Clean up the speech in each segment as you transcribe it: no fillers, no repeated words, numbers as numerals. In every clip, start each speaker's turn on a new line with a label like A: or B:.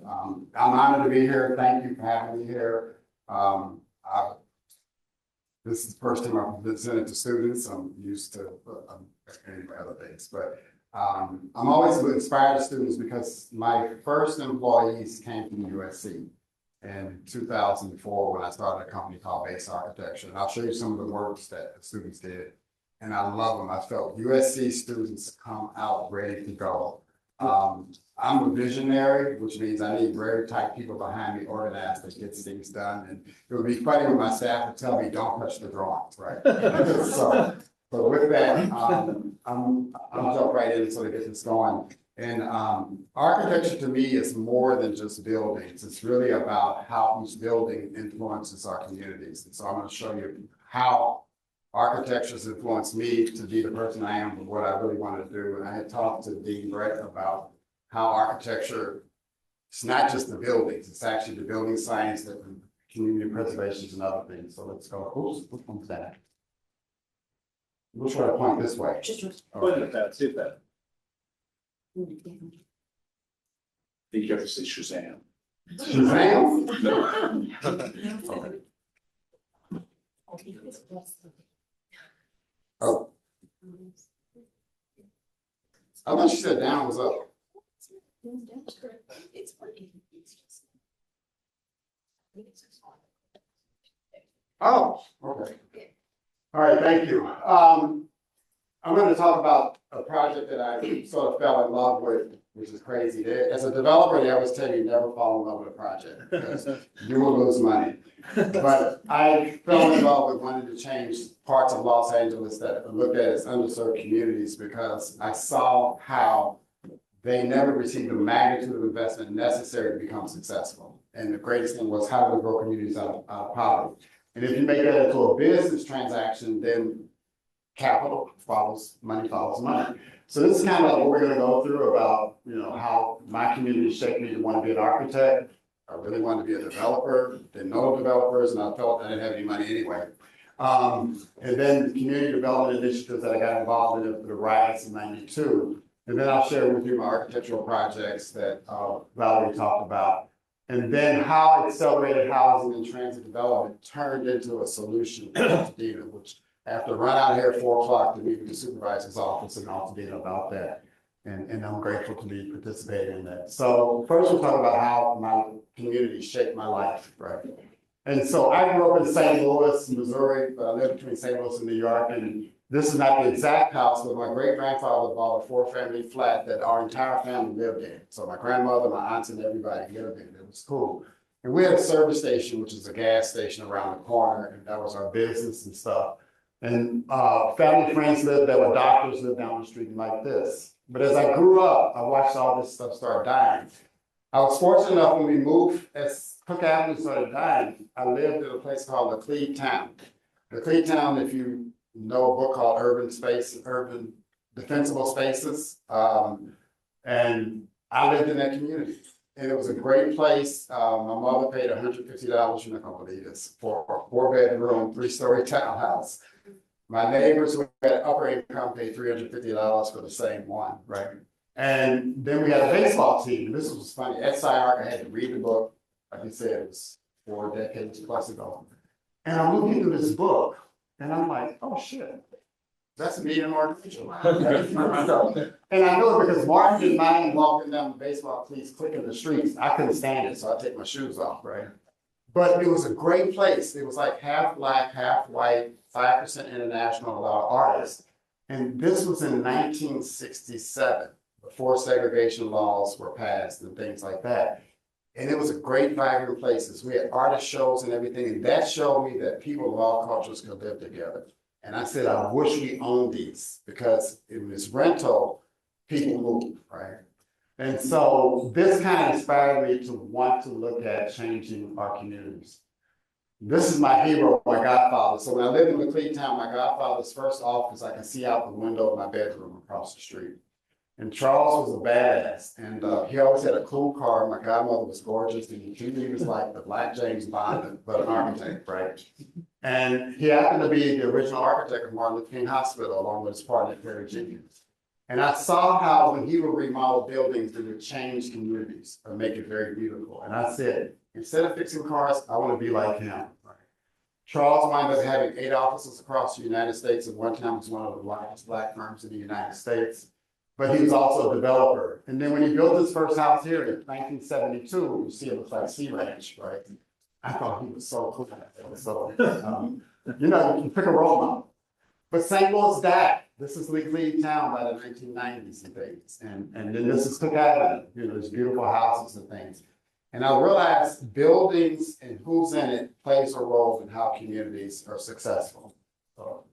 A: I'm honored to be here. Thank you for having me here. This is the first time I've presented to students. I'm used to other things, but I'm always inspired to students because my first employees came from USC in 2004 when I started a company called Base Architecture. And I'll show you some of the works that the students did. And I love them. I felt USC students come out ready to go. I'm a visionary, which means I need very tight people behind me, organized, that gets things done. And it would be funny when my staff would tell me, don't touch the drawings, right? So with that, I'll jump right in so to get this going. And architecture to me is more than just buildings. It's really about how each building influences our communities. And so I'm going to show you how architecture has influenced me to be the person I am and what I really want to do. And I had talked to Dean Brett about how architecture, it's not just the buildings, it's actually the building science, the community preservations and other things. So let's go. Oops, which one's that? We'll try to point this way.
B: Point at that, see that. I think you have to say Shazam.
A: Shazam?
B: No.
A: Okay. Oh. I thought you said down was up. Oh, okay. All right, thank you. I'm going to talk about a project that I sort of fell in love with, which is crazy. As a developer, they always tell you never fall in love with a project because you will lose money. But I fell in love with wanting to change parts of Los Angeles that are looked at as underserved communities because I saw how they never received the magnitude of investment necessary to become successful. And the greatest thing was how do we grow communities out of poverty? And if you make that into a business transaction, then capital follows money. So this is kind of like what we're going to go through about, how my community shaped me to want to be an architect. I really wanted to be a developer, didn't know developers, and I felt I didn't have any money anyway. And then the community development initiatives that I got involved in after the riots in '92. And then I'll share with you my architectural projects that Valerie talked about. And then how accelerated housing and transit development turned into a solution for Altadena, which I have to run out here at 4 o'clock to meet with the supervisor's office in Altadena about that. And I'm grateful to be participating in that. So first we'll talk about how my community shaped my life, right? And so I grew up in St. Louis, Missouri, but I lived between St. Louis and New York. And this is not the exact house, but my great-grandfather bought a 4-family flat that our entire family lived in. So my grandmother, my aunts, and everybody lived in it. It was cool. And we had a service station, which is a gas station around the corner, and that was our business and stuff. And family friends lived there, were doctors lived down the street like this. But as I grew up, I watched all this stuff start dying. I was fortunate enough when we moved, as Cook Avenue started dying, I lived in a place called Laclede Town. Laclede Town, if you know a book called Urban Defensible Spaces, and I lived in that community. And it was a great place. My mother paid $150, you're not gonna believe this, for a 4-bedroom, 3-story townhouse. My neighbors who had upper income paid $350 for the same one, right? And then we had a baseball team. This was funny. Ed Syark, I had to read the book. Like you said, it was 4 decades plus ago. And I'm looking through this book, and I'm like, oh shit, that's me in architecture. And I know it because Martin didn't mind walking down the baseball cleats, clicking the streets. I couldn't stand it, so I take my shoes off, right? But it was a great place. It was like half black, half white, 5% international, a lot of artists. And this was in 1967, before segregation laws were passed and things like that. And it was a great, vibrant place. We had artist shows and everything, and that showed me that people of all cultures could live together. And I said, I wish we owned these, because in this rental, people move, right? And so this kind of inspired me to want to look at changing our communities. This is my hero, my godfather. So when I lived in Laclede Town, my godfather's first office, I can see out the window of my bedroom across the street. And Charles was a badass, and he always had a cool car. My godmother was gorgeous, and he was like the Black James Bond, but an architect, right? And he happened to be the original architect of Martin Luther King Hospital, along with his partner, Perry Jenkins. And I saw how when he would remodel buildings, it would change communities or make it very beautiful. And I said, instead of fixing cars, I want to be like him. Charles wound up having 8 offices across the United States. At one time, was one of the largest black firms in the United States. But he was also a developer. And then when he built his first house here in 1972, you see it looks like Sea Ranch, right? I thought he was so cool. So, you pick a role model. But St. Louis died. This is Legally town by the 1990s and things. And then this is Cook Avenue, there's beautiful houses and things. And I realized buildings and who's in it plays a role in how communities are successful. So,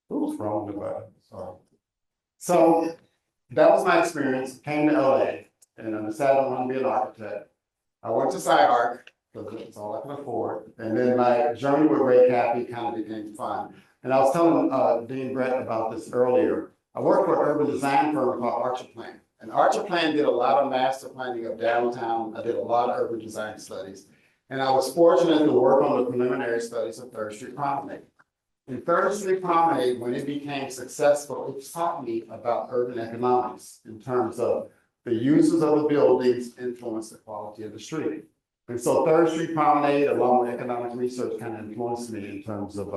A: who's wrong with that? Sorry. So that was my experience. Came to LA and I decided I wanted to be an architect. I went to SciArc because it's all I can afford. And then my journey with Ray Cappy kind of became fun. And I was telling Dean Brett about this earlier. I worked for an urban design firm called Archiplan. And Archiplan did a lot of master planning of downtown. I did a lot of urban design studies. And I was fortunate to work on the preliminary studies of Third Street Promenade. And Third Street Promenade, when it became successful, it taught me about urban economics in terms of the uses of the buildings influence the quality of the street. And so Third Street Promenade, along with economic research, kind of influenced me in terms of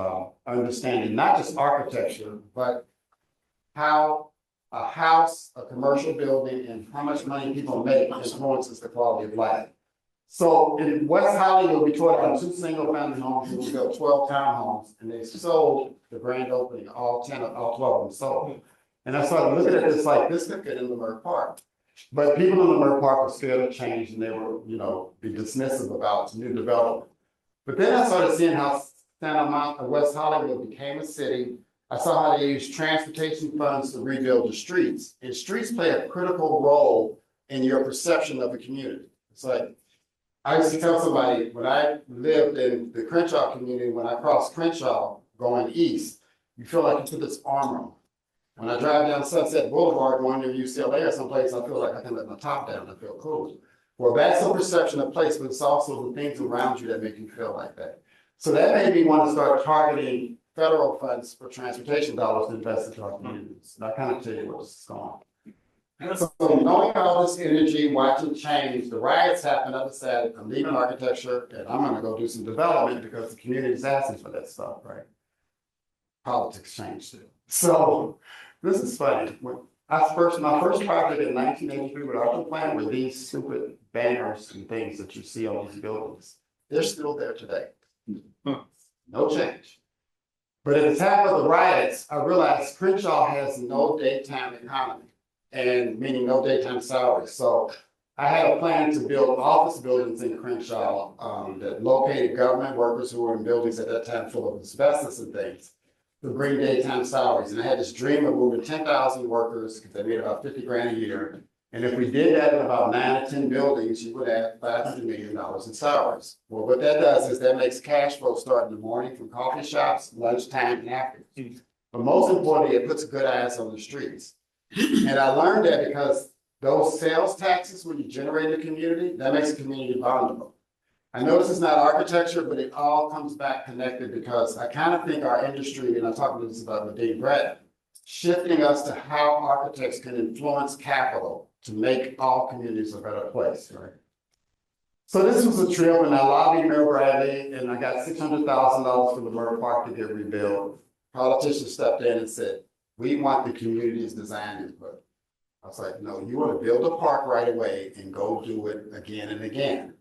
A: understanding not just architecture, but how a house, a commercial building, and how much money people make influences the quality of life. So in West Hollywood, we tore down 2 single-family homes, and we built 12 townhomes, and they sold the grand opening, all 12 of them sold. And I started looking at this like, this could fit in Leimert Park. But people in Leimert Park were scared of change, and they were, be dismissive about new development. But then I started seeing how Santa Monica, West Hollywood became a city. I saw how they used transportation funds to rebuild the streets. And streets play a critical role in your perception of a community. It's like, I used to tell somebody, when I lived in the Crenshaw community, when I crossed Crenshaw going east, you feel like you put this armor on. When I drive down Sunset Boulevard going to UCLA or someplace, I feel like I can let my top down and feel cool. Well, that's a perception of place, but it's also the things around you that make you feel like that. So that made me want to start targeting federal funds for transportation dollars to invest into our communities. And I kind of tell you what's going on. So knowing all this energy, watching change, the riots happened, I decided I'm leaving architecture and I'm gonna go do some development because the community is asking for that stuff, right? Politics changed too. So this is funny. When my first project in 1983 with Archiplan were these stupid banners and things that you see on these buildings. They're still there today. No change. But at the time of the riots, I realized Crenshaw has no daytime economy, and meaning no daytime salaries. So I had a plan to build office buildings in Crenshaw that located government workers who were in buildings at that time full of asbestos and things to bring daytime salaries. And I had this dream of moving 10,000 workers because they made about 50 grand a year. And if we did that in about 9 or 10 buildings, you would add $500 million in salaries. Well, what that does is that makes cash flow start in the morning from coffee shops, lunchtime, and after. But most importantly, it puts good eyes on the streets. And I learned that because those sales taxes, when you generate a community, that makes a community vulnerable. I know this is not architecture, but it all comes back connected because I kind of think our industry, and I'm talking this about with Dean Brett, shifting us to how architects can influence capital to make all communities a better place, right? So this was a trip, and I lobbied Mayor Bradley, and I got $600,000 for Leimert Park to get rebuilt. Politicians stepped in and said, we want the community's design input. I was like, no, you want to build a park right away and go do it again and again.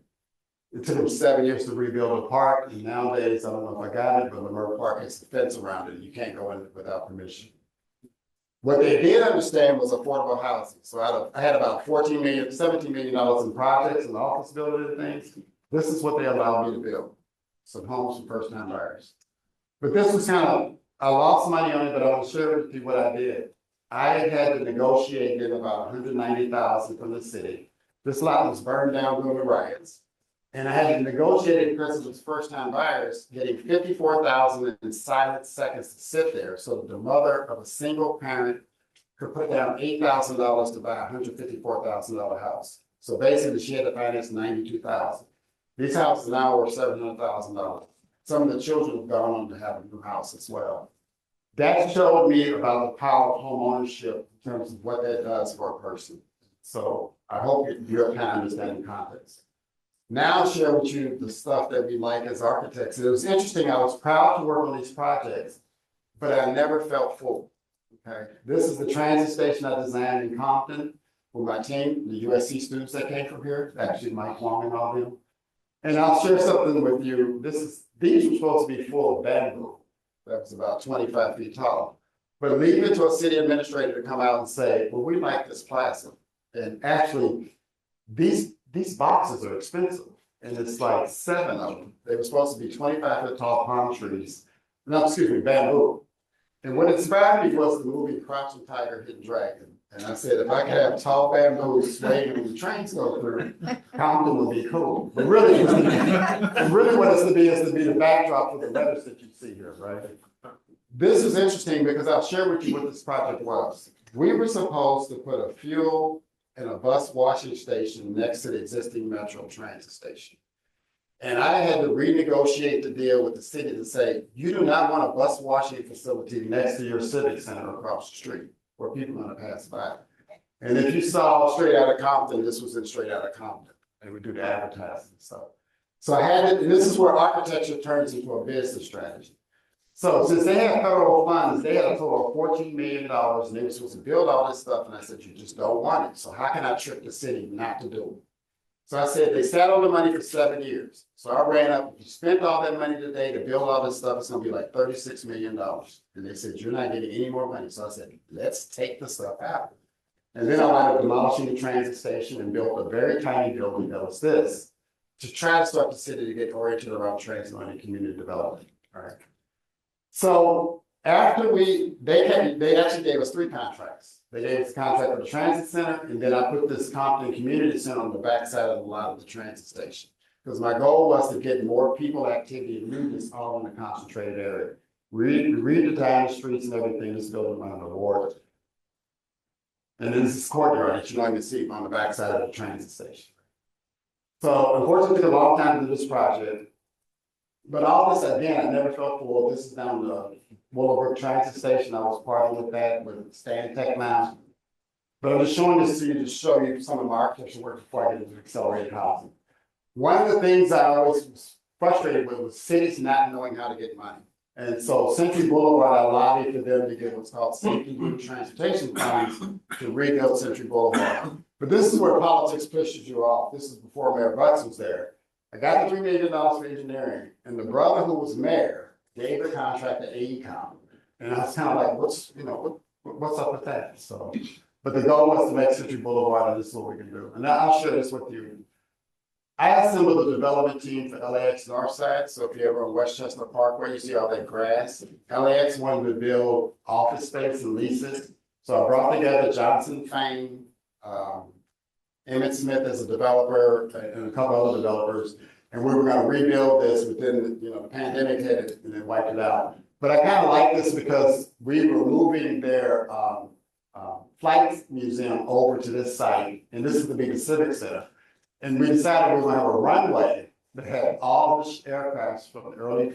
A: It took them 7 years to rebuild a park, and nowadays, I don't know if I got it, but Leimert Park has a fence around it, and you can't go in without permission. What they did understand was affordable housing. So I had about $17 million in projects and office building and things. This is what they allowed me to build. Some homes for first-time buyers. But this was I lost money on it, but I want to share with you what I did. I had to negotiate getting about $190,000 from the city. This lot was burned down during the riots. And I had to negotiate it because it was first-time buyers, getting $54,000 in silent seconds to sit there so that the mother of a single parent could put down $8,000 to buy a $154,000 house. So basically, she had to finance $92,000. These houses now are $700,000. Some of the children have gone on to have a new house as well. That showed me about the power of home ownership terms of what that does for a person. So I hope you kind of understand the context. Now I'll share with you the stuff that we like as architects. It was interesting. I was proud to work on these projects, but I never felt full. Okay, this is the transit station I designed in Compton with my team, the USC students that came from here, actually Mike Long and all them. And I'll share something with you. These were supposed to be full of bamboo. That was about 25 feet tall. But leave it to a city administrator to come out and say, well, we like this plaza. And actually, these boxes are expensive. And it's like 7 of them. They were supposed to be 25-foot tall palm trees. No, excuse me, bamboo. And what inspired me was the movie Crouching Tiger, Hidden Dragon. And I said, if I could have tall bamboo swaying when the trains go through, Compton would be cool. But really, what it's to be is to be the backdrop for the letters that you see here, right? This is interesting because I'll share with you what this project was. We were supposed to put a fuel and a bus washing station next to the existing Metro transit station. And I had to renegotiate the deal with the city to say, you do not want a bus washing facility next to your civic center across the street where people are gonna pass by. And if you saw Straight Outta Compton, this was in Straight Outta Compton. They would do the advertising and stuff. So I had it, and this is where architecture turns into a business strategy. So since they had federal funds, they had a total of $14 million and they were supposed to build all this stuff. And I said, you just don't want it. So how can I trick the city not to do it? So I said, they sat on the money for 7 years. So I ran up, if you spent all that money today to build all this stuff, it's gonna be like $36 million. And they said, you're not getting any more money. So I said, let's take the stuff out. And then I wound up demolishing the transit station and built a very tiny building that was this, to try to start the city to get oriented around transit and community development, all right? So after they actually gave us 3 contracts. They gave us a contract for the transit center, and then I put this Compton Community Center on the backside of the lot of the transit station. Because my goal was to get more people activity and movements all in a concentrated area. Redesign the streets and everything, this building won an award. And then this is courtyard that you don't even see on the backside of the transit station. So unfortunately, it took a long time to do this project. But all this, again, I never felt full. This is down the Willowbrook Transit Station. I was partnering with that with Stan Tech now. But I'm just showing this to you to show you some of my architecture work before I get into accelerated housing. One of the things I always was frustrated with was cities not knowing how to get money. And so Century Boulevard, I lobbied for them to get what's called safety route transportation funds to rebuild Century Boulevard. But this is where politics pushes you off. This is before Mayor Butts was there. I got the $3 million for engineering, and the brother who was mayor gave the contract to AECOM. And I was kind of like, what's up with that? So, but the goal was to make Century Boulevard, and this is what we can do. And I'll share this with you. I assembled the development team for LAX Northside. So if you're ever on Westchester Parkway, you see all that grass. LAX wanted to build office space and leases. So I brought together Johnson Fane, Emmett Smith as a developer and a couple other developers. And we were going to rebuild this within, the pandemic hit it and then wiped it out. But I kind of like this because we were moving their flight museum over to this site. And this is to be the Civic Center. And we decided we were going to have a runway that had all the aircrafts from the early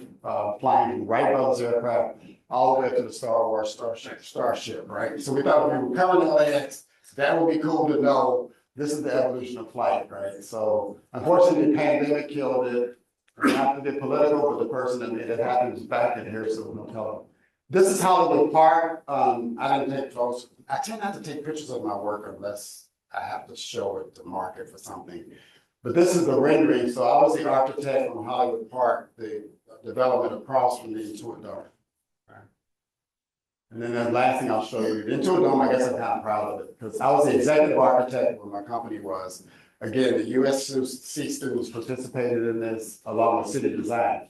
A: flying from Wright Brothers aircraft all the way up to the Star Wars Starship, right? So we thought if we were coming to LAX, that would be cool to know this is the evolution of flight, right? So unfortunately, the pandemic killed it. Not to get political, but the person that made it happen is back in here, so we'll tell them. This is Hollywood Park. I didn't take photos. I tend not to take pictures of my work unless I have to show it to market for something. But this is the rendering. So I was the architect from Hollywood Park, the development across from the Intuit Dome. Right. And then the last thing I'll show you, the Intuit Dome, I guess I'm kind of proud of it because I was the executive architect when my company was. Again, the USC students participated in this along with city design.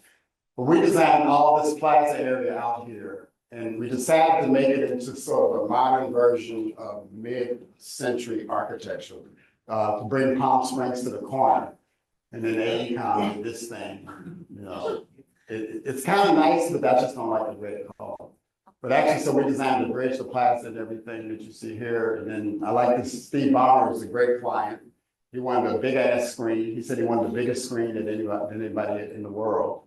A: But we designed all this plaza area out here. And we decided to make it into sort of a modern version of mid-century architecture to bring Palm Springs to the corner. And then AECOM did this thing, It's kind of nice, but I just don't like the red color. But actually, so we designed the bridge, the plaza, and everything that you see here. And then I like this. Steve Ballmer is a great client. He wanted a big-ass screen. He said he wanted the biggest screen than anybody in the world.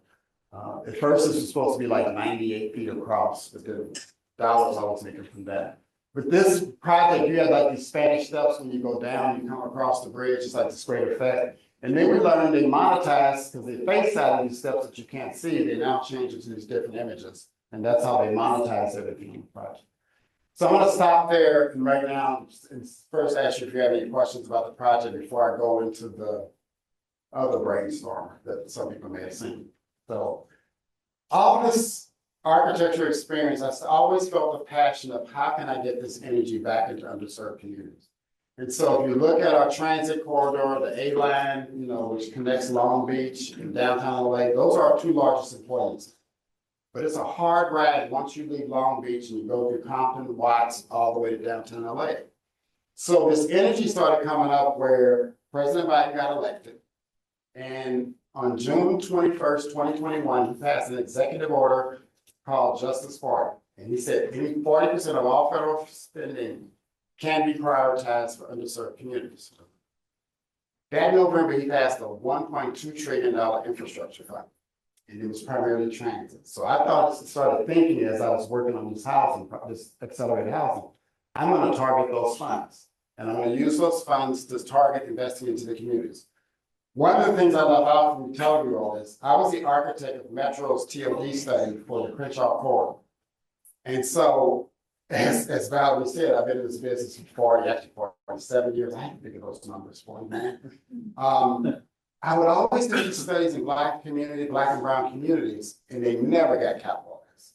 A: At first, this was supposed to be like 98 feet across, but the dollars I was making from that. With this project, you have like these Spanish steps when you go down, you come across the bridge, it's like this great effect. And then we learned they monetize, because they face out of these steps that you can't see, they now change it to these different images. And that's how they monetize everything in the project. So I'm gonna stop there and right now, and first ask you if you have any questions about the project before I go into the other brainstorm that some people may have seen. So all this architecture experience, I always felt the passion of how can I get this energy back into underserved communities? And so if you look at our transit corridor, the A line, you know, which connects Long Beach and downtown LA, those are our two largest employments. But it's a hard ride once you leave Long Beach and you go through Compton, Watts, all the way to downtown LA. So this energy started coming up where President Biden got elected. And on June 21st, 2021, he passed an executive order called Justice 40. And he said 40% of all federal spending can be prioritized for underserved communities. That November, he passed a $1.2 trillion infrastructure fund. And it was primarily transit. So I started thinking as I was working on this housing, this accelerated housing, I'm going to target those funds. And I'm going to use those funds to target investing into the communities. One of the things I left out from telling you all is I was the architect of Metro's TOD study for the Crenshaw corridor. And so, as Valerie said, I've been in this business for 47 years. I had to figure those numbers for you, man. I would always do these studies in Black and brown communities, and they never got capitalized.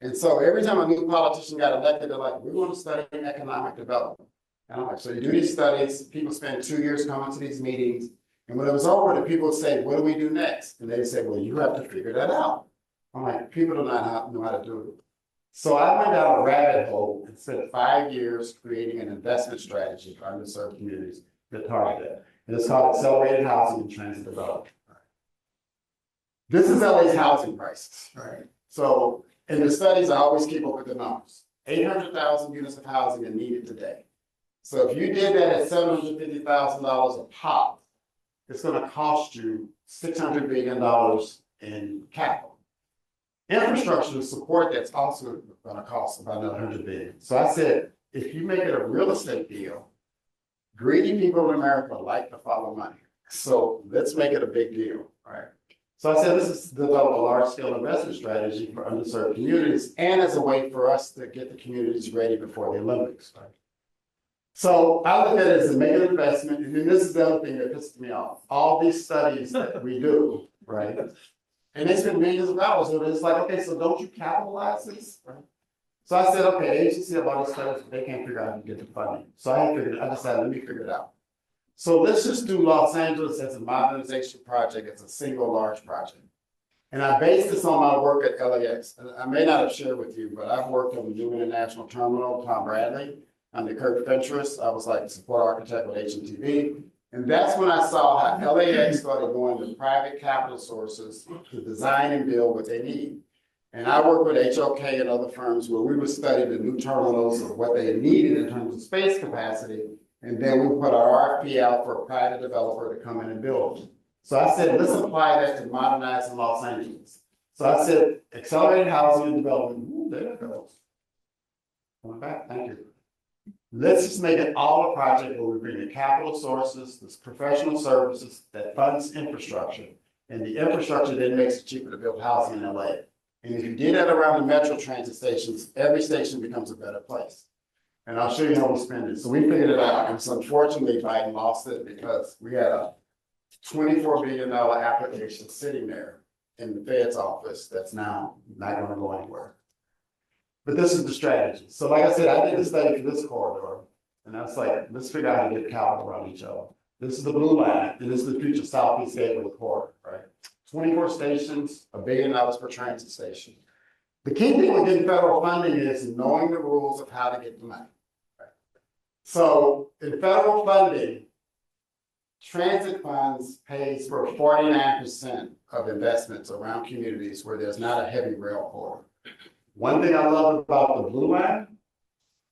A: And so every time a new politician got elected, they're like, we want to study economic development. And I'm like, so you do these studies, people spend 2 years coming to these meetings, and when it was over, the people would say, what do we do next? And they say, well, you have to figure that out. I'm like, people do not know how to do it. So I went down a rabbit hole and spent 5 years creating an investment strategy for underserved communities that target that. And it's called Accelerated Housing and Transit Development. This is LA's housing crisis, right? So in the studies, I always keep up with the numbers. 800,000 units of housing are needed today. So if you did that at $750,000 a pop, it's going to cost you $600 billion in capital. Infrastructure to support that's also going to cost about another $100 billion. So I said, if you make it a real estate deal, greedy people in America like to follow money. So let's make it a big deal, right? So I said, this is develop a large-scale investment strategy for underserved communities and as a way for us to get the communities ready before the Olympics, right? So I look at it as a mega investment, and then this is the other thing that pisses me off. All these studies that we do, right? And they spend millions of dollars, so it's like, okay, so don't you capitalize this, right? So I said, okay, agency of all these studies, they can't figure out how to get the funding. So I decided, let me figure it out. So let's just do Los Angeles as a modernization project, as a single large project. And I based this on my work at LAX. I may not have shared with you, but I've worked on the New International Terminal, Tom Bradley. I'm the Kirk Fentress. I was like support architect with HMTV. And that's when I saw how LAX started going to private capital sources to design and build what they need. And I worked with HOK and other firms where we would study the new terminals of what they needed in terms of space capacity. And then we put our RFP out for a private developer to come in and build. So I said, let's apply that to modernizing Los Angeles. So I said, accelerated housing and development. Ooh, there it goes. Going back, thank you. Let's just make it all a project where we bring the capital sources, this professional services that funds infrastructure, and the infrastructure then makes it cheaper to build housing in LA. And if you did that around the metro transit stations, every station becomes a better place. And I'll show you how we spend it. So we figured it out, and so unfortunately Biden lost it because we had a $24 billion application sitting there in the Fed's office that's now not going to go anywhere. But this is the strategy. So like I said, I did a study for this corridor, and I was like, let's figure out how to get capital around each other. This is the blue line, and this is the future Southeast Gateway corridor, right? 24 stations, $1 billion per transit station. The key thing with getting federal funding is knowing the rules of how to get the money. Right? So in federal funding, transit funds pays for 49% of investments around communities where there's not a heavy rail corridor. One thing I love about the blue line,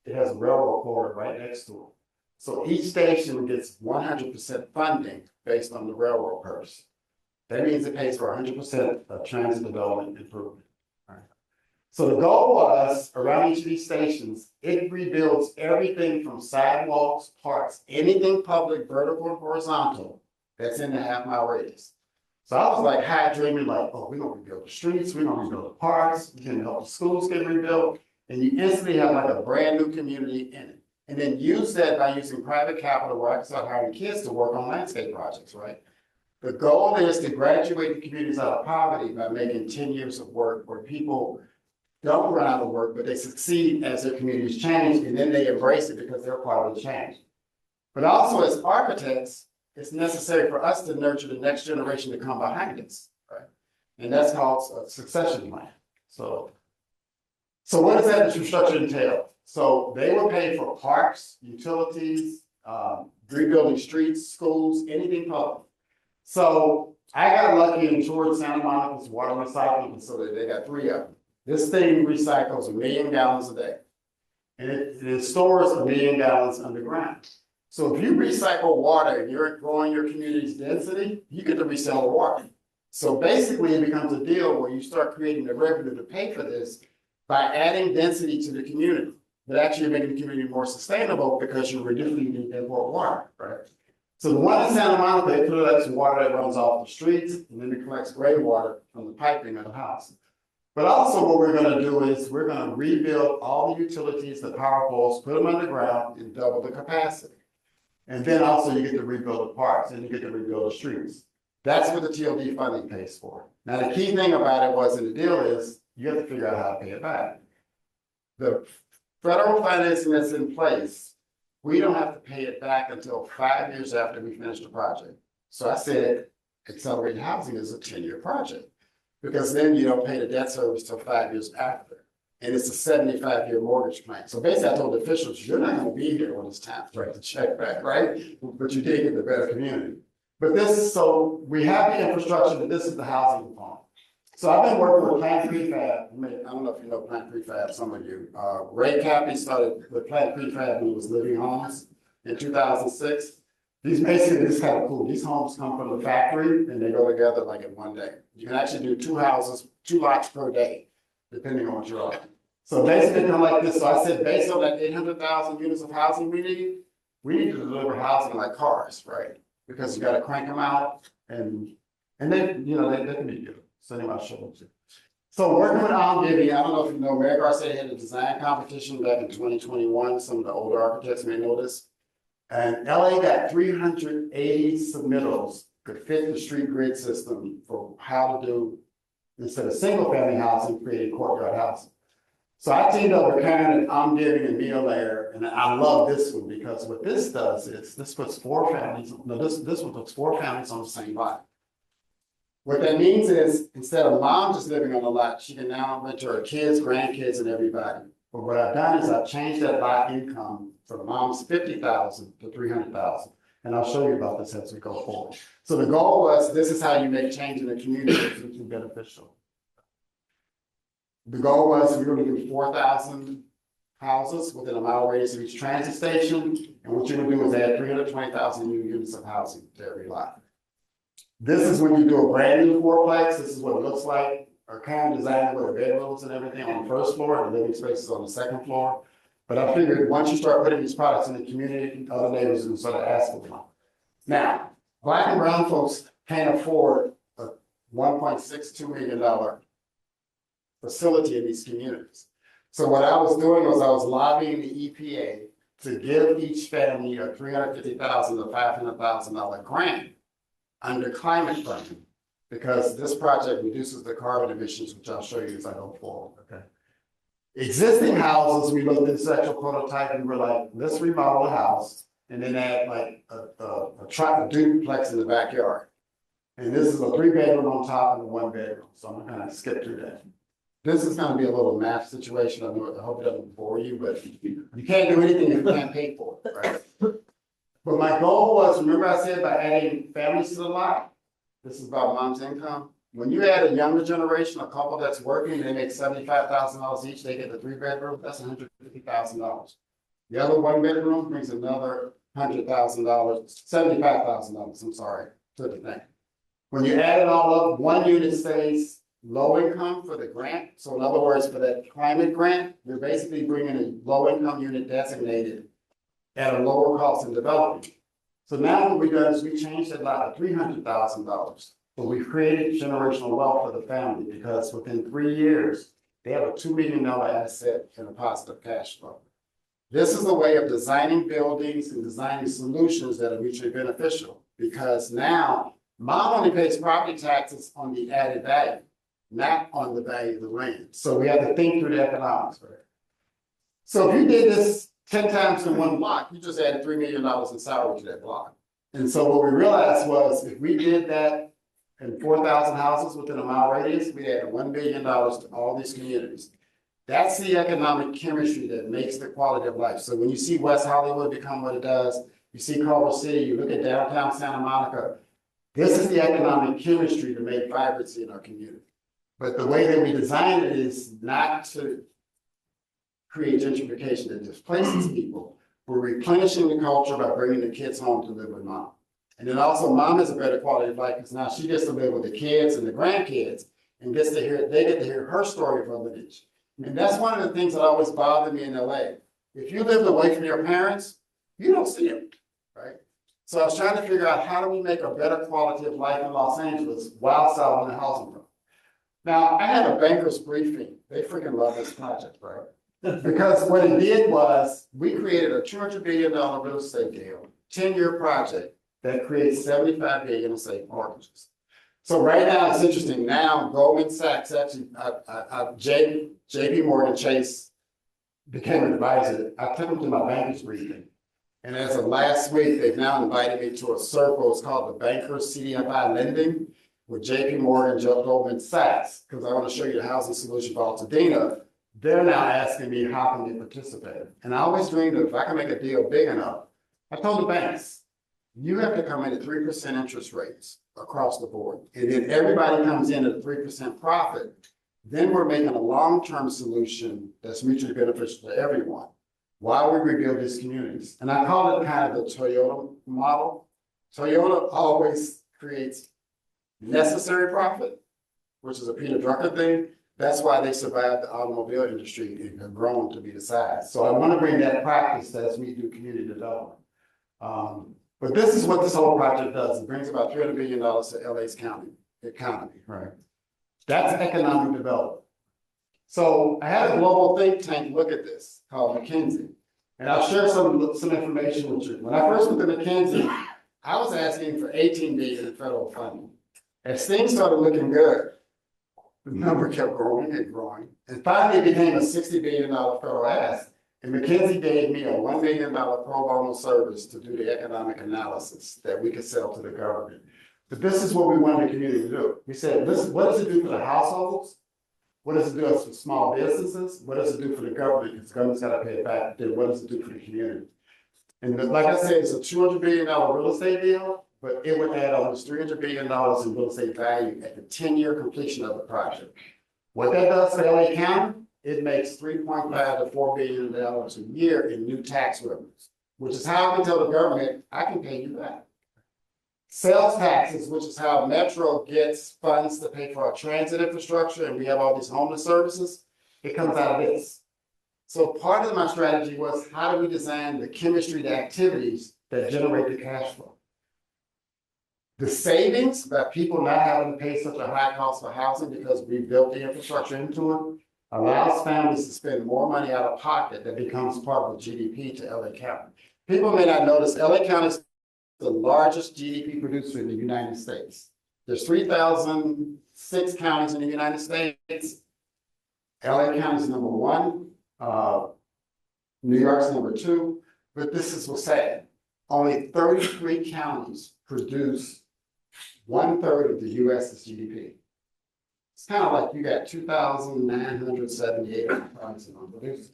A: it has a railroad corridor right next to it. So each station gets 100% funding based on the railroad purse. That means it pays for 100% of transit development improvement. Right. So the goal was, around each of these stations, it rebuilds everything from sidewalks, parks, anything public, vertical and horizontal, that's in the half-mile radius. So I was like high dreaming, like, oh, we're gonna rebuild the streets, we're gonna rebuild the parks, we can help the schools get rebuilt, and you instantly have like a brand new community in it. And then use that by using private capital where I can start hiring kids to work on landscape projects, right? The goal is to graduate the communities out of poverty by making 10 years of work where people don't run out of work, but they succeed as their communities change, and then they embrace it because they're part of the change. But also as architects, it's necessary for us to nurture the next generation to come behind us, right? And that's called a succession plan. So what does that infrastructure entail? So they were paid for parks, utilities, rebuilding streets, schools, anything public. So I got lucky and toured Santa Monica's water recycling facility. They got 3 of them. This thing recycles 1 million gallons a day. And it stores 1 million gallons underground. So if you recycle water and you're growing your community's density, you get to resell the water. So basically it becomes a deal where you start creating the revenue to pay for this by adding density to the community, but actually making the community more sustainable because you're reducing the import water, right? So the one in Santa Monica, it collects water that runs off the streets, and then it collects gray water from the piping of the house. But also what we're gonna do is we're gonna rebuild all the utilities, the power poles, put them underground and double the capacity. And then also you get to rebuild the parks and you get to rebuild the streets. That's what the TLD funding pays for. Now, the key thing about it was, and the deal is, you have to figure out how to pay it back. The federal financing that's in place, we don't have to pay it back until 5 years after we finish the project. So I said, accelerated housing is a 10-year project, because then you don't pay the debt service till 5 years after. And it's a 75-year mortgage plan. So basically I told the officials, you're not gonna be here when it's time to write the check back, right? But you did get the better community. But this, so we have the infrastructure, but this is the housing component. So I've been working with Plant Prefab. I don't know if you know Plant Prefab, some of you. Ray Cappy started with Plant Prefab when he was living homes in 2006. These basically, this is kind of cool. These homes come from the factory and they go together like in one day. You can actually do 2 houses, 2 lots per day, depending on what you're on. So basically they come like this. So I said, based on that 800,000 units of housing we need to deliver housing like cars, right? Because you got to crank them out and they, you know, they can be good. So anyway, I'll show them to you. So working with Gibby, I don't know if you know, Mary Garcia had a design competition back in 2021. Some of the older architects may know this. And LA got 380 submittals could fit the street grid system for how to do, instead of single family housing, creating courtyard housing. So I teamed up with Karen and Gibby and Mia Lair, and I love this one because what this does is this puts 4 families, no, this one puts 4 families on the same lot. What that means is, instead of mom just living on the lot, she can now rent to her kids, grandkids, and everybody. But what I've done is I've changed that lot income from mom's 50,000 to 300,000. And I'll show you about this as we go forward. So the goal was, this is how you make change in the community that's beneficial. The goal was we're going to do 4,000 houses within a mile radius of each transit station. And what you're going to do is add 320,000 new units of housing to every lot. This is when you do a brand new fourplex. This is what it looks like. Our kind of design with the bedrooms and everything on the first floor, and living spaces on the second floor. But I figured once you start putting these products in the community, other neighbors can sort of ask for them. Now, Black and brown folks can't afford a $1.62 million facility in these communities. So what I was doing was I was lobbying the EPA to give each family a $350,000 to $500,000 grant under climate funding, because this project reduces the carbon emissions, which I'll show you as I go forward, okay? Existing houses, we looked at this actual prototype and we were like, let's remodel the house and then add like a duplex in the backyard. And this is a 3-bedroom on top and a 1-bedroom. So I'm gonna kind of skip through that. This is gonna be a little math situation. I hope it doesn't bore you, but you can't do anything if you can't pay for it, right? But my goal was, remember I said by adding families to the lot, this is about mom's income. When you add a younger generation, a couple that's working, they make $75,000 each, they get the 3-bedroom, that's $150,000. The other 1-bedroom brings another $100,000, $75,000, I'm sorry, to the thing. When you add it all up, 1 unit stays low income for the grant. So in other words, for that climate grant, we're basically bringing a low income unit designated at a lower cost in development. So now what we've done is we changed that lot to $300,000. But we've created generational wealth for the family because within 3 years, they have a $2 million asset and a positive cash flow. This is a way of designing buildings and designing solutions that are mutually beneficial because now mom only pays property taxes on the added value, not on the value of the land. So we have to think through the economics, right? So if you did this 10 times in one block, you just added $3 million in salary to that block. And so what we realized was if we did that in 4,000 houses within a mile radius, we added $1 billion to all these communities. That's the economic chemistry that makes the quality of life. So when you see West Hollywood become what it does, you see Culver City, you look at downtown Santa Monica, this is the economic chemistry to make vibrancy in our community. But the way that we design it is not to create gentrification that displaces people. We're replenishing the culture by bringing the kids home to live with mom. And then also mom has a better quality of life because now she gets to live with the kids and the grandkids and they get to hear her story of her lineage. And that's one of the things that always bothered me in LA. If you lived away from your parents, you don't see them, right? So I was trying to figure out how do we make a better quality of life in Los Angeles while solving the housing problem. Now, I had a banker's briefing. They freaking love this project, right? Because what it did was we created a $200 billion real estate deal, 10-year project that creates $75 billion in safe mortgages. So right now, it's interesting. Now, Goldman Sachs, actually, JP Morgan Chase became an advisor. I took them to my banker's briefing. And as of last week, they've now invited me to a circle. It's called the Bankers CDFI Lending with JP Morgan, Goldman Sachs, because I want to show you the housing solution for Altadena. They're now asking me how can they participate. And I always dreamed that if I can make a deal big enough, I told the banks, you have to come in at 3% interest rates across the board. And then everybody comes in at 3% profit. Then we're making a long-term solution that's mutually beneficial to everyone while we rebuild these communities. And I call it kind of the Toyota model. Toyota always creates necessary profit, which is a Peter Drucker thing. That's why they survived the automobile industry and have grown to be the size. So I want to bring that practice as we do community development. But this is what this whole project does. It brings about $300 billion to LA's economy, right? That's economic development. So I had a global think tank look at this called McKinsey. And I'll share some information with you. When I first went to McKinsey, I was asking for $18 billion in federal funding. As things started looking good, the number kept growing and growing. And finally, it became a $60 billion federal ask. And McKinsey gave me a $1 million pro bono service to do the economic analysis that we could sell to the government. But this is what we wanted the community to do. We said, listen, what does it do for the households? What does it do for small businesses? What does it do for the government? Because the government's got to pay it back. Then what does it do for the community? And like I said, it's a $200 billion real estate deal, but it would add almost $300 billion in real estate value at the 10-year completion of the project. What that does for LA County, it makes $3.5 to $4 billion a year in new tax revenues, which is how I can tell the government, I can pay you back. Sales taxes, which is how Metro gets funds to pay for our transit infrastructure, and we have all these homeless services, it comes out of this. So part of my strategy was how do we design the chemistry, the activities that generate the cash flow? The savings by people not having to pay such a high cost for housing because we built the infrastructure into it allows families to spend more money out of pocket that becomes part of the GDP to LA County. People may not notice LA County is the largest GDP producer in the United States. There's 3,006 counties in the United States. LA County is number one. New York's number two. But this is what's sad. Only 33 counties produce 1/3 of the US's GDP. It's kind of like you got 2,978 counties in unproduced.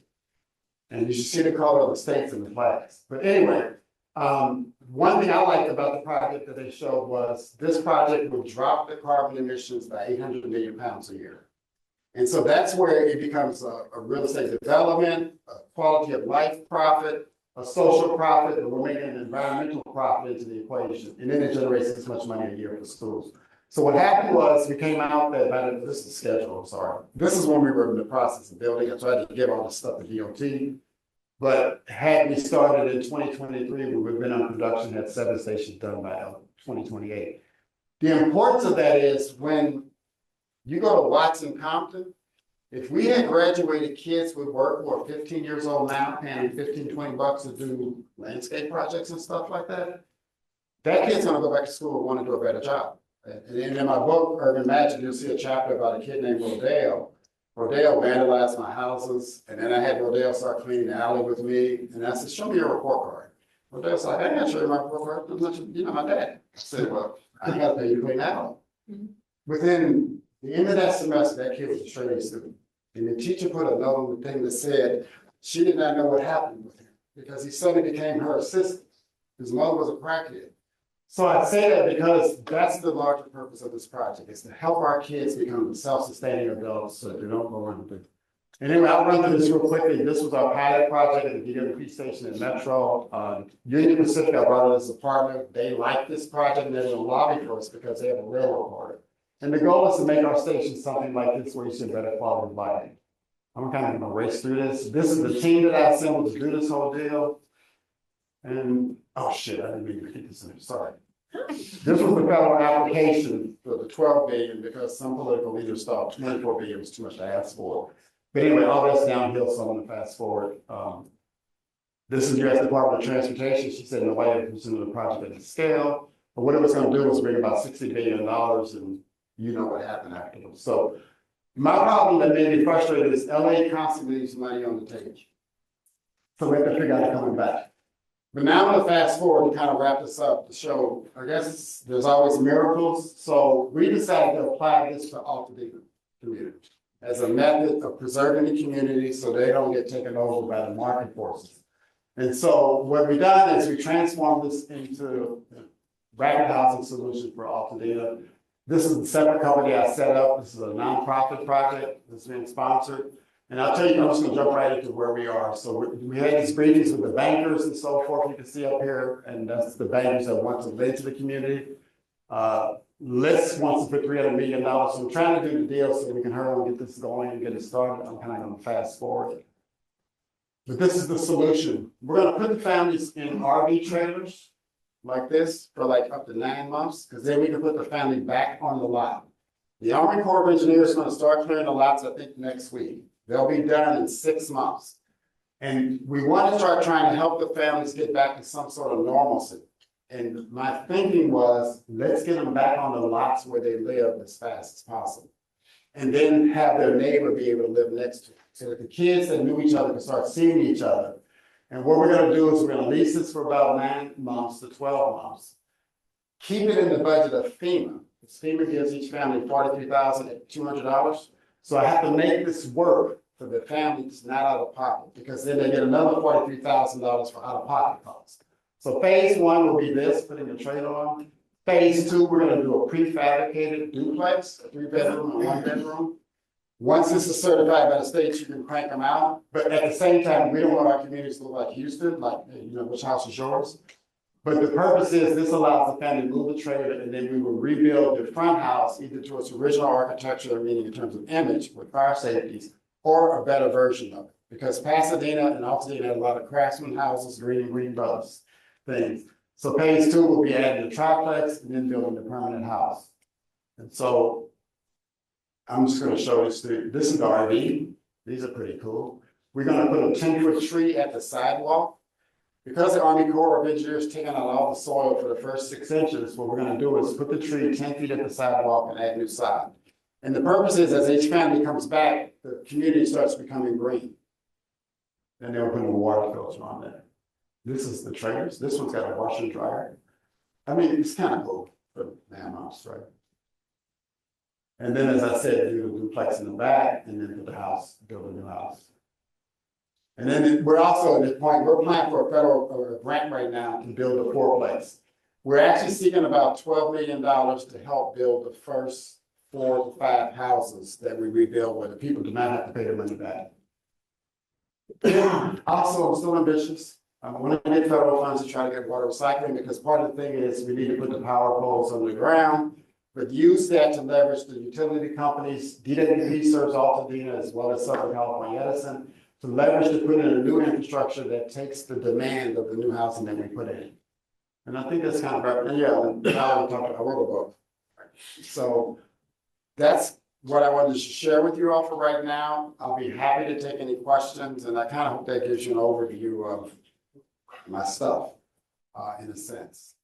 A: And you should see the color of the states in the flags. But anyway, one thing I liked about the project that they showed was this project would drop the carbon emissions by 800 million pounds a year. And so that's where it becomes a real estate development, a quality of life profit, a social profit, and we're making an environmental profit into the equation. And then it generates this much money a year for schools. So what happened was, we came out that, this is the schedule, I'm sorry. This is when we were in the process of building. I tried to get all this stuff to DOT. But had we started in 2023, we would have been on production, had 7 stations done by 2028. The importance of that is when you go to Watson Compton, if we had graduated kids with work who are 15 years old now, paying 15, 20 bucks to do landscape projects and stuff like that, that kid's gonna go back to school and wanna do a better job. And in my book, Urban Magic, you'll see a chapter about a kid named Rodale. Rodale vandalized my houses, and then I had Rodale start cleaning the alley with me, and I said, show me your report card. Rodale's like, I can't show you my report card, you know my dad. I said, well, I gotta pay you to clean the alley. Within the end of that semester, that kid was a straight A student. And the teacher put a note on the thing that said, she did not know what happened with him, because he suddenly became her assistant. His mother was a crackhead. So I say that because that's the larger purpose of this project, is to help our kids become self-sustaining adults so that they don't go into. And anyway, I'll run through this real quickly. This was our pilot project at the DWP station in Metro. Union Pacific, I brought in as a partner. They like this project and they're in the lobby for us because they have a railroad partner. And the goal is to make our station something like this where you see better quality of life. I'm kind of gonna race through this. This is the team that I assembled to do this whole deal. And, oh shit, I didn't mean to keep this in, sorry. This was the federal application for the 12 billion because some political leaders thought 24 billion was too much to ask for. But anyway, all that's downhill, so I'm gonna fast forward. This is U.S. Department of Transportation. She said nobody had considered the project at the scale. But what it was gonna do was bring about $60 billion, and you know what happened afterwards. So my problem that made me frustrated is LA constantly leaves money on the table. So we have to figure out it coming back. But now I'm gonna fast forward to kind of wrap this up to show, I guess there's always miracles. So we decided to apply this to Altadena community as a method of preserving the community so they don't get taken over by the market forces. And so what we've done is we transformed this into a rapid housing solution for Altadena. This is the separate company I set up. This is a nonprofit project that's being sponsored. And I'll tell you, I'm just gonna jump right into where we are. So we had these briefings with the bankers and so forth, you can see up here, and that's the bankers that want to lend to the community. List wants to put $300 million, so I'm trying to do the deal so that we can hurry on and get this going and get it started. I'm kind of gonna fast forward. But this is the solution. We're gonna put the families in RV trailers like this for like up to 9 months, because then we can put the family back on the lot. The Army Corps of Engineers is gonna start clearing the lots, I think, next week. They'll be done in 6 months. And we want to start trying to help the families get back to some sort of normalcy. And my thinking was, let's get them back on the lots where they live as fast as possible. And then have their neighbor be able to live next to them. So that the kids that knew each other can start seeing each other. And what we're gonna do is we're gonna lease this for about 9 months to 12 months. Keep it in the budget of FEMA. FEMA gives each family $43,200. So I have to make this work for the families not out of pocket, because then they get another $43,000 for out of pocket costs. So phase 1 will be this, putting the trailer on. Phase 2, we're gonna do a prefabricated duplex, a 3-bedroom and 1-bedroom. Once this is certified by the state, you can crank them out. But at the same time, we don't want our communities to look like Houston, like, you know, which house is yours? But the purpose is this allows the family to move the trailer, and then we will rebuild the front house either to its original architecture, meaning in terms of image with fire safeties, or a better version of it. Because Pasadena and Altadena had a lot of craftsman houses, Green Brothers things. So phase 2 will be adding the triplex and then building the permanent house. And so I'm just gonna show this to you. This is the RV. These are pretty cool. We're gonna put a 10-foot tree at the sidewalk. Because the Army Corps of Engineers taking out all the soil for the first 6 inches, what we're gonna do is put the tree 10 feet at the sidewalk and add new sod. And the purpose is, as each family comes back, the community starts becoming green. Then they'll put a water filter on there. This is the trailers. This one's got a washer and dryer. I mean, it's kind of cool for 9 months, right? And then, as I said, do a duplex in the back, and then put the house, build a new house. And then we're also at this point, we're applying for a federal grant right now to build a 4-plex. We're actually seeking about $12 million to help build the first 4 to 5 houses that we rebuild where the people do not have to pay their money back. Also, I'm still ambitious. I want to get federal funds to try to get water recycling, because part of the thing is we need to put the power poles on the ground. but use that to leverage the utility companies, DWP serves Altadena as well as Southern California Edison, to leverage to put in a new infrastructure that takes the demand of the new housing that we put in. And I think that's kind of, and yeah, now we talked about a work book. So that's what I wanted to share with you all for right now. I'll be happy to take any questions, and I kind of hope that gives you an overview of my stuff, in a sense.